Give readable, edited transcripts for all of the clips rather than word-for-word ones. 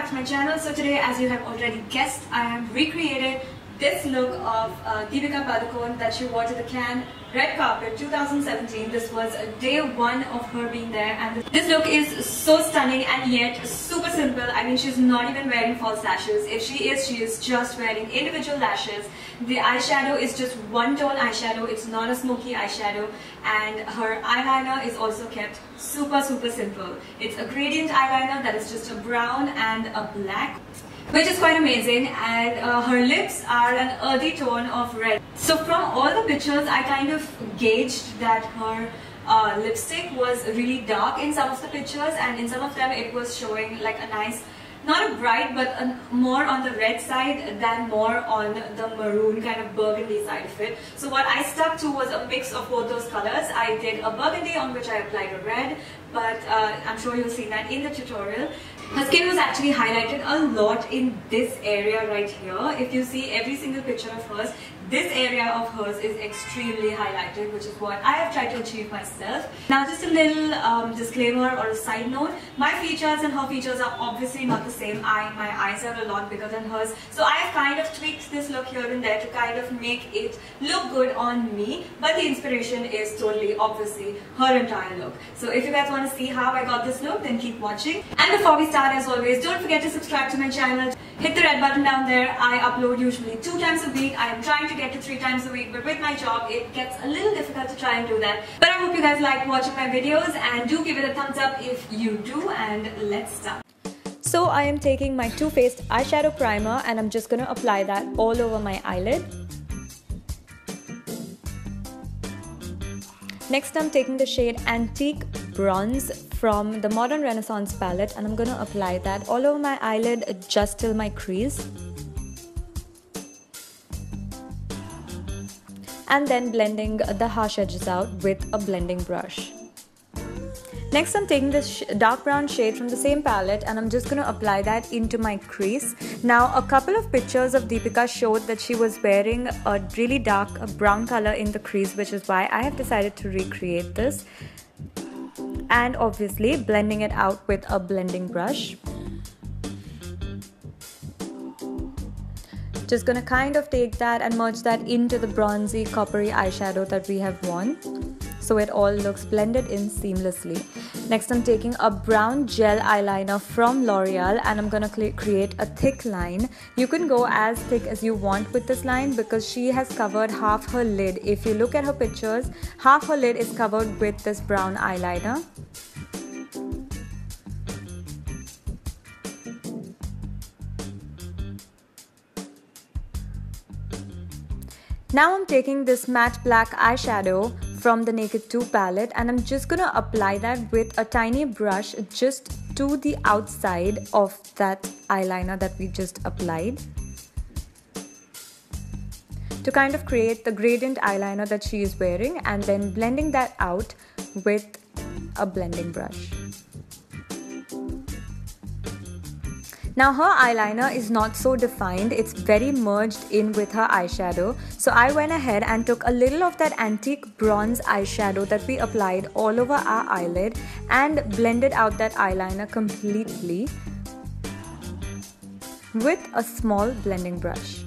back to my channel. So today, as you have already guessed, I have recreated this look of Deepika Padukone that she wore to the Cannes red carpet 2017. This was day one of her being there, and this look is so stunning and yet super simple. I mean, she's not even wearing false lashes. If she is just wearing individual lashes. The eyeshadow is just one tone eyeshadow. It's not a smoky eyeshadow, and her eyeliner is also kept super simple. It's a gradient eyeliner that is just a brown and a black, which is quite amazing, and her lips are an earthy tone of red. So from all the pictures, I kind of gauged that her lipstick was really dark in some of the pictures, and in some of them it was showing like a nice, not a bright, but more on the red side than more on the maroon kind of burgundy side of it. So what I stuck to was a mix of both those colors. I did a burgundy on which I applied a red, but I'm sure you'll see that in the tutorial. Her skin was actually highlighted a lot in this area right here. If you see every single picture of hers, this area of hers is extremely highlighted, which is what I have tried to achieve myself. Now, just a little disclaimer or a side note, my features and her features are obviously not the same. My eyes are a lot bigger than hers, so I have kind of tweaked this look here and there to kind of make it look good on me, but the inspiration is totally obviously her entire look. So if you guys want to see how I got this look, then keep watching. And before we start, as always, don't forget to subscribe to my channel. Hit the red button down there. I upload usually 2 times a week. I am trying to get to 3 times a week, but with my job it gets a little difficult to try and do that. But I hope you guys like watching my videos, and do give it a thumbs up if you do, and let's start. So I am taking my Too Faced eyeshadow primer and I'm just going to apply that all over my eyelid. Next, I'm taking the shade Antique Bronze from the Modern Renaissance Palette, and I'm going to apply that all over my eyelid just till my crease. And then blending the harsh edges out with a blending brush. Next, I'm taking this dark brown shade from the same palette and I'm just going to apply that into my crease. Now, a couple of pictures of Deepika showed that she was wearing a really dark brown color in the crease, which is why I have decided to recreate this. And obviously blending it out with a blending brush. Just gonna kind of take that and merge that into the bronzy coppery eyeshadow that we have worn, so it all looks blended in seamlessly. Next, I'm taking a brown gel eyeliner from L'Oreal and I'm gonna create a thick line. You can go as thick as you want with this line because she has covered half her lid. If you look at her pictures, half her lid is covered with this brown eyeliner. Now I'm taking this matte black eyeshadow from the Naked 2 palette and I'm just going to apply that with a tiny brush just to the outside of that eyeliner that we just applied, to kind of create the gradient eyeliner that she is wearing, and then blending that out with a blending brush. Now, her eyeliner is not so defined, it's very merged in with her eyeshadow. So I went ahead and took a little of that antique bronze eyeshadow that we applied all over our eyelid and blended out that eyeliner completely with a small blending brush.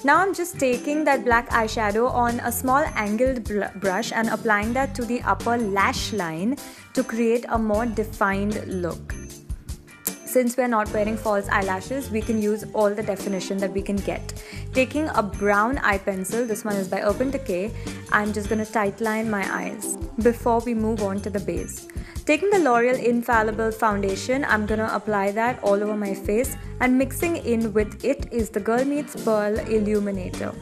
Now I'm just taking that black eyeshadow on a small angled brush and applying that to the upper lash line to create a more defined look. Since we're not wearing false eyelashes, we can use all the definition that we can get. Taking a brown eye pencil, this one is by Urban Decay, I'm just going to tightline my eyes before we move on to the base. Taking the L'Oreal Infallible foundation, I'm going to apply that all over my face, and mixing in with it is the Girl Meets Pearl Illuminator.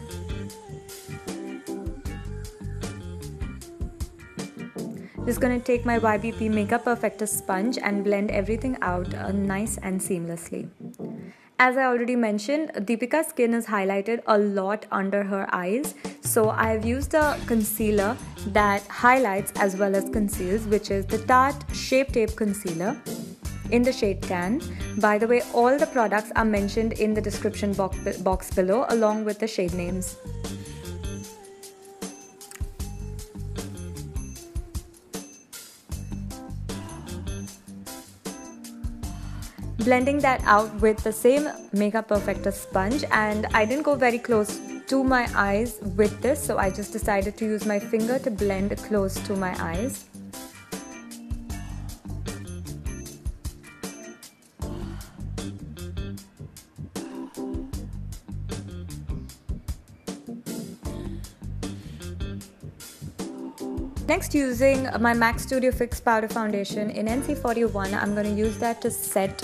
Just going to take my YBP Makeup Perfector sponge and blend everything out nice and seamlessly. As I already mentioned, Deepika's skin is highlighted a lot under her eyes, so I have used a concealer that highlights as well as conceals, which is the Tarte Shape Tape Concealer in the shade Tan. By the way, all the products are mentioned in the description box below along with the shade names. blending that out with the same Makeup Perfector sponge, and I didn't go very close to my eyes with this, so I just decided to use my finger to blend close to my eyes. Next, using my MAC Studio Fix Powder Foundation in NC41, I'm going to use that to set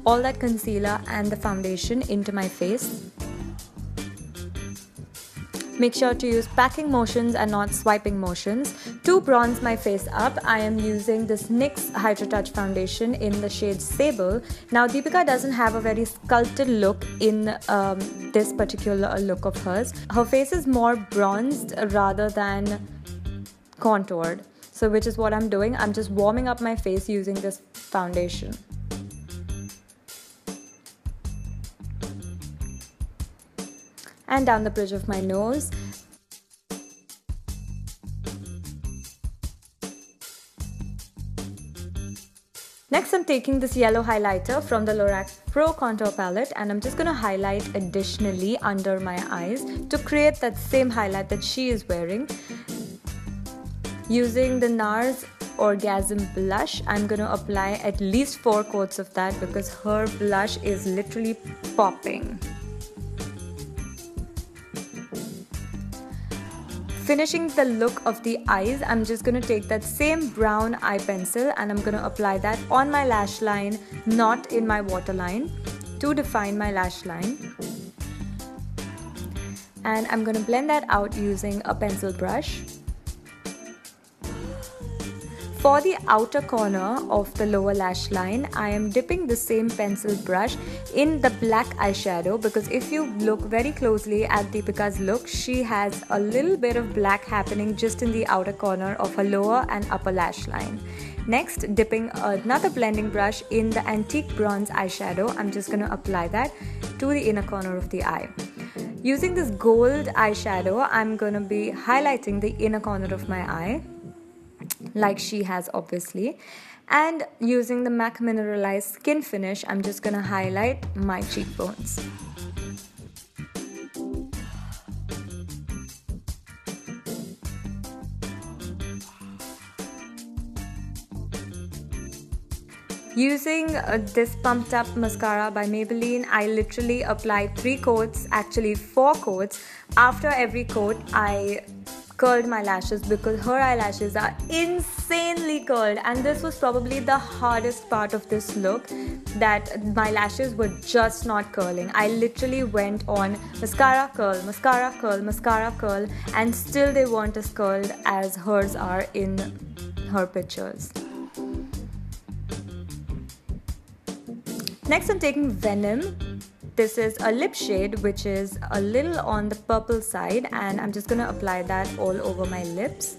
all that concealer and the foundation into my face. Make sure to use packing motions and not swiping motions. To bronze my face up, I am using this NYX Hydro Touch Foundation in the shade Sable. Now, Deepika doesn't have a very sculpted look in this particular look of hers. Her face is more bronzed rather than contoured, so which is what I'm doing. I'm just warming up my face using this foundation. And down the bridge of my nose. Next, I'm taking this yellow highlighter from the Lorac Pro Contour Palette, and I'm just going to highlight additionally under my eyes to create that same highlight that she is wearing. Using the NARS Orgasm blush, I'm going to apply at least 4 coats of that because her blush is literally popping. Finishing the look of the eyes, I'm just going to take that same brown eye pencil and I'm going to apply that on my lash line, not in my waterline, to define my lash line. And I'm going to blend that out using a pencil brush. For the outer corner of the lower lash line, I am dipping the same pencil brush in the black eyeshadow because if you look very closely at Deepika's look, she has a little bit of black happening just in the outer corner of her lower and upper lash line. Next, dipping another blending brush in the Antique Bronze eyeshadow, I'm just going to apply that to the inner corner of the eye. Using this gold eyeshadow, I'm going to be highlighting the inner corner of my eye, like she has obviously, and using the MAC Mineralized Skin Finish, I'm just going to highlight my cheekbones. Using this Pumped Up mascara by Maybelline, I literally applied 3 coats, actually 4 coats. After every coat, I curled my lashes because her eyelashes are insanely curled, and this was probably the hardest part of this look, that my lashes were just not curling. I literally went on mascara curl, mascara curl, mascara curl, and still they weren't as curled as hers are in her pictures. Next, I'm taking Venom. This is a lip shade which is a little on the purple side, and I'm just going to apply that all over my lips.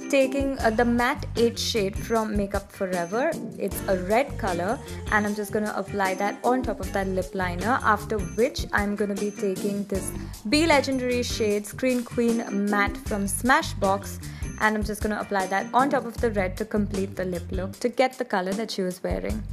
Taking the matte 8 shade from Makeup Forever, it's a red color, and I'm just going to apply that on top of that lip liner, after which I'm going to be taking this Be Legendary shade Screen Queen Matte from Smashbox, and I'm just going to apply that on top of the red to complete the lip look to get the color that she was wearing.